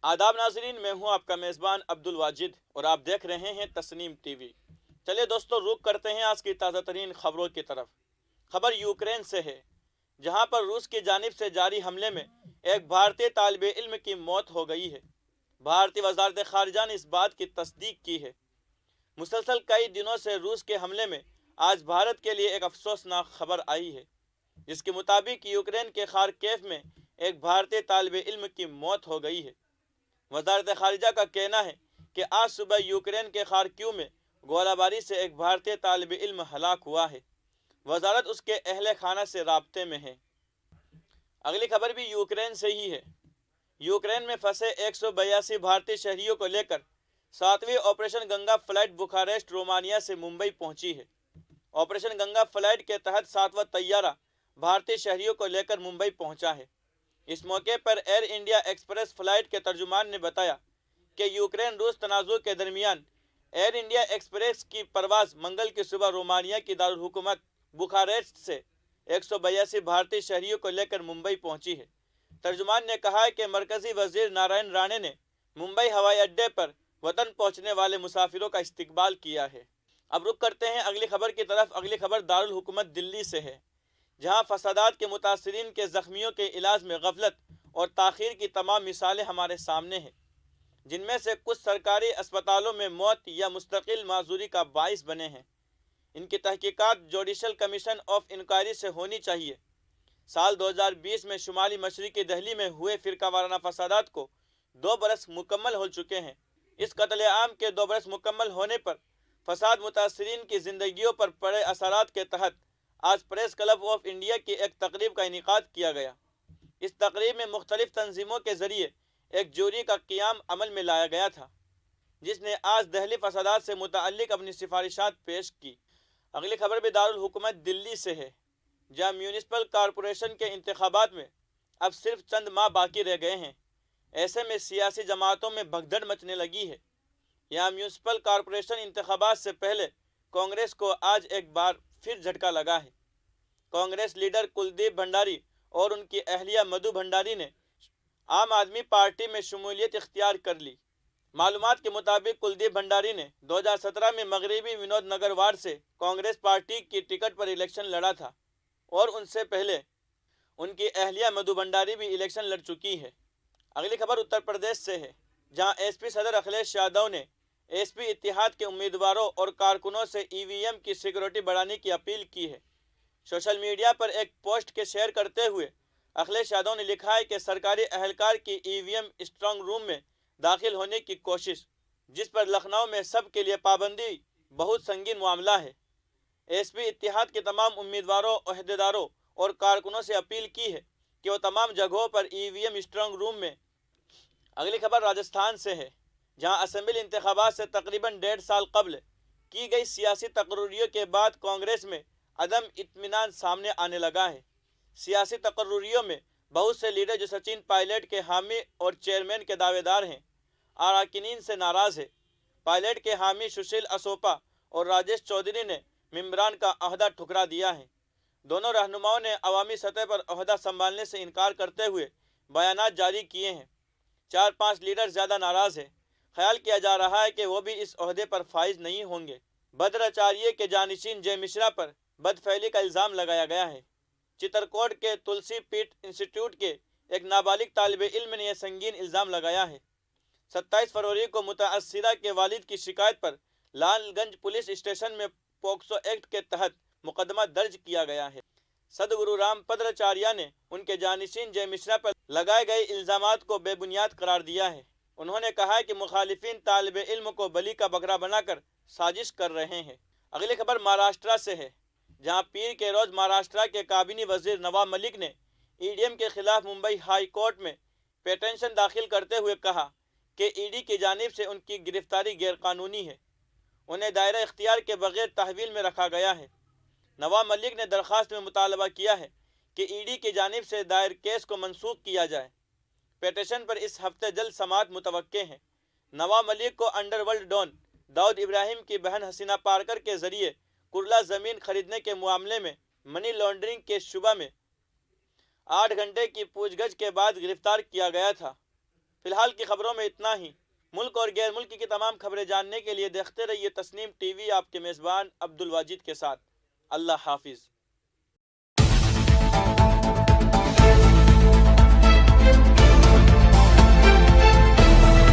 आदाब नाजरीन, मैं हूं आपका मेज़बान अब्दुल वाजिद और आप देख रहे हैं तस्नीम टीवी। चलिए दोस्तों, रुख करते हैं आज की ताज़ा तरीन खबरों की तरफ। खबर यूक्रेन से है, जहां पर रूस की जानिब से जारी हमले में एक भारतीय तालिबे इल्म की मौत हो गई है। भारतीय वजारत खारजा ने इस बात की तस्दीक की है। मुसलसल कई दिनों से रूस के हमले में आज भारत के लिए एक अफसोसनाक खबर आई है, जिसके मुताबिक यूक्रेन के खारकेव में एक भारतीय तालिबे इल्म की मौत हो गई है। वजारत खारजा का कहना है कि आज सुबह यूक्रेन के खारक्यू में गोलाबारी से एक भारतीय तालिब इल्म हलाक हुआ है। वजारत उसके अहले खाना से राब्ते में है। अगली खबर भी यूक्रेन से ही है। यूक्रेन में फंसे 182 भारतीय शहरियों को लेकर 7वीं operation Ganga flight Bucharest Romania से मुंबई पहुंची है। ऑपरेशन गंगा फ्लाइट के तहत 7वां तैयारा भारतीय शहरियों को लेकर मुंबई पहुंचा है। इस मौके पर एयर इंडिया एक्सप्रेस फ्लाइट के तर्जुमान ने बताया कि यूक्रेन रूस तनाज़ुर के दरमियान एयर इंडिया एक्सप्रेस की परवाज़ मंगल की सुबह रोमानिया की दारुल हुकूमत बुखारेस्ट से 182 भारतीय शहरियों को लेकर मुंबई पहुंची है। तर्जुमान ने कहा कि मरकज़ी वज़ीर नारायण राणे ने मुंबई हवाई अड्डे पर वतन पहुंचने वाले मुसाफिरों का इस्तकबाल किया है। अब रुख करते हैं अगली खबर की तरफ। अगली खबर दारुल हुकूमत दिल्ली से है, जहां फसादात के मुतासरीन के ज़ख्मियों के इलाज में गफलत और ताख़ीर की तमाम मिसालें हमारे सामने हैं, जिनमें से कुछ सरकारी अस्पतालों में मौत या मुस्तकिल माजूरी का बाइस बने हैं। इनकी तहकीकात जुडिशल कमीशन ऑफ इंक्वायरी से होनी चाहिए। साल 2020 में शुमाली मशरिकी दिल्ली में हुए फ़िरका वाराना फसादात को 2 बरस मुकम्मल हो चुके हैं। इस कत्ले आम के 2 बरस मुकम्मल होने पर फसाद मुतासरीन की ज़िंदगियों पर पड़े असरात के तहत आज प्रेस क्लब ऑफ इंडिया की एक तकरीब का इनेकाद किया गया। इस तकरीब में मुख्तलिफ तंजीमों के ज़रिए एक जूरी का क़ियाम अमल में लाया गया था, जिसने आज दहली फसादात से मुतअल्लिक़ अपनी सिफारिशात पेश की। अगली खबर भी दारुल हुकूमत दिल्ली से है, जहां म्यूनिसिपल कॉरपोरेशन के इंतखाबात में अब सिर्फ चंद माह बाकी रह गए हैं। ऐसे में सियासी जमातों में भगदड़ मचने लगी है। यहाँ म्यूनिसिपल कॉरपोरेशन इंतखाबात से पहले कांग्रेस को आज एक बार फिर झटका लगा है। कांग्रेस लीडर कुलदीप भंडारी और उनकी अहलिया मधु भंडारी ने आम आदमी पार्टी में शमूलियत इख्तियार कर ली। मालूमात के मुताबिक कुलदीप भंडारी ने 2017 में मगरबी विनोद नगर वार्ड से कांग्रेस पार्टी की टिकट पर इलेक्शन लड़ा था और उनसे पहले उनकी अहलिया मधु भंडारी भी इलेक्शन लड़ चुकी है। अगली खबर उत्तर प्रदेश से है, जहां एसपी सदर अखिलेश यादव ने एसपी इत्तेहाद के उम्मीदवारों और कारकुनों से ईवीएम की सिक्योरिटी बढ़ाने की अपील की है। सोशल मीडिया पर एक पोस्ट के शेयर करते हुए अखिलेश यादव ने लिखा है कि सरकारी अहलकार की ईवीएम स्ट्रांग रूम में दाखिल होने की कोशिश, जिस पर लखनऊ में सब के लिए पाबंदी बहुत संगीन मामला है। एसपी इत्तेहाद के तमाम उम्मीदवारों, अहदेदारों और कारकुनों से अपील की है कि वो तमाम जगहों पर ईवीएम स्ट्रांग रूम में। अगली खबर राजस्थान से है, जहां असेंबली इंतखाबात से तकरीबन 1.5 साल कबल की गई सियासी तकर्रुरियों के बाद कांग्रेस में अदम इत्मीनान सामने आने लगा है। सियासी तकर्रुरियों में बहुत से लीडर जो सचिन पायलट के हामी और चेयरमैन के दावेदार हैं, अरकानीन से नाराज़ है। पायलट के हामी सुशील असोपा और राजेश चौधरी ने मेंबरान का अहदा ठुकरा दिया है। दोनों रहनुमाओं ने अवामी सतह पर अहदा संभालने से इनकार करते हुए बयानात जारी किए हैं। 4-5 लीडर ज़्यादा नाराज़ है। ख्याल किया जा रहा है कि वो भी इस ओहदे पर फाइज नहीं होंगे। भद्राचार्य के जानिशीन जय मिश्रा पर बदफैली का इल्ज़ाम लगाया गया है। चित्रकूट के तुलसी पीठ इंस्टीट्यूट के एक नाबालिग तालिबे इल्म ने यह संगीन इल्ज़ाम लगाया है। 27 फरवरी को मुतासिरा के वालिद की शिकायत पर लालगंज पुलिस स्टेशन में पोक्सो एक्ट के तहत मुकदमा दर्ज किया गया है। सदगुरु रामभद्राचार्य ने उनके जानिशीन जय मिश्रा पर लगाए गए इल्ज़ामात को बेबुनियाद करार दिया है। उन्होंने कहा है कि मुखालिफिन तालिबे इल्म को बली का बकरा बनाकर साजिश कर रहे हैं। अगली खबर महाराष्ट्र से है, जहां पीर के रोज महाराष्ट्र के काबीनी वजीर नवाब मलिक ने ईडीएम के खिलाफ मुंबई हाई कोर्ट में पिटीशन दाखिल करते हुए कहा कि ईडी की जानिब से उनकी गिरफ्तारी गैरकानूनी है। उन्हें दायरा इख्तियार के बगैर तहवील में रखा गया है। नवाब मलिक ने दरख्वास्त में मुतालबा किया है कि ईडी की जानिब से दायर केस को मनसूख किया जाए। पिटीशन पर इस हफ्ते जल्द समाअत मुतवक्के हैं। नवाब मलिक को अंडरवर्ल्ड डॉन दाऊद इब्राहिम की बहन हसीना पारकर के जरिए कुर्ला ज़मीन खरीदने के मामले में मनी लॉन्ड्रिंग के शुबा में 8 घंटे की पूछगछ के बाद गिरफ्तार किया गया था। فی الحال کی خبروں میں اتنا ہی۔ ملک اور غیر ملک کی تمام خبریں جاننے کے لیے دیکھتے رہیے تسنیم ٹی وی، آپ کے میزبان عبد الواجد کے ساتھ۔ اللہ حافظ۔